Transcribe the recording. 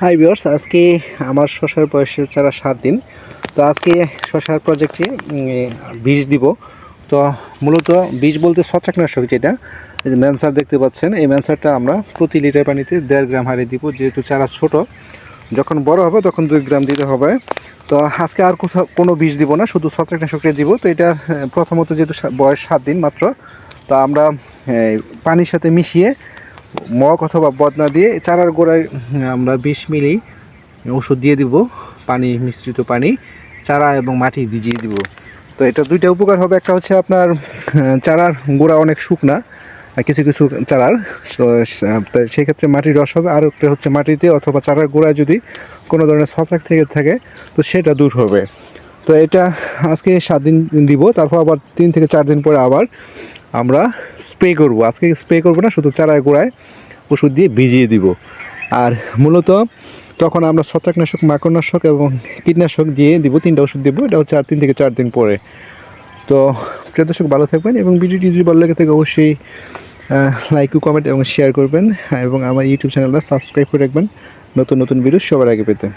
Hi viewers, আজকে আমার শসার বয়সে চারা 7 দিন। তো আজকে শসার প্রজেক্টে বীজ দিব। তো মূলত বীজ বলতে ছত্রাকনাশক, যেটা এই যে ম্যানসার দেখতে পাচ্ছেন, এই ম্যানসারটা আমরা প্রতি লিটার পানিতে 1.5 গ্রাম হারে দিব। যেহেতু চারা ছোট, যখন বড় হবে তখন 2 গ্রাম দিতে হবে। তো আজকে আর কোথাও কোনো বীজ দিব না, শুধু ছত্রাকনাশকটা দিব। তো এটা প্রথমত যেহেতু বয়স 7 দিন মাত্র, তো আমরা পানির সাথে মিশিয়ে মগ অথবা বদনা দিয়ে চারার গোড়ায় আমরা 20 মিলি ওষুধ দিয়ে দিব। পানি মিশ্রিত পানি চারা এবং মাটি ভিজিয়ে দিব। তো এটা দুইটা উপকার হবে। একটা হচ্ছে আপনার চারার গোড়া অনেক শুকনা কিছু কিছু চারার, তো সেই ক্ষেত্রে মাটির রস হবে। আর একটা হচ্ছে মাটিতে অথবা চারার গোড়ায় যদি কোনো ধরনের ছত্রাক থেকে থাকে তো সেটা দূর হবে। তো এটা আজকে 7 দিন দিব, তারপর আবার 3 থেকে 4 দিন পরে আবার আমরা স্প্রে করব। আজকে স্প্রে করব না, শুধু চারার গোড়ায় ওষুধ দিয়ে ভিজিয়ে দিব। আর মূলত তখন আমরা ছত্রাকনাশক, মাকড়নাশক এবং কীটনাশক দিয়ে দিব, 3টা ওষুধ দেবো। এটা হচ্ছে 3 থেকে 4 দিন পরে। তো প্রিয় দর্শক, ভালো থাকবেন এবং ভিডিওটি যদি ভালো লেগে থাকে অবশ্যই লাইক, কমেন্ট এবং শেয়ার করবেন, এবং আমার ইউটিউব চ্যানেলটা সাবস্ক্রাইব করে রাখবেন নতুন নতুন ভিডিও সবার আগে পেতে।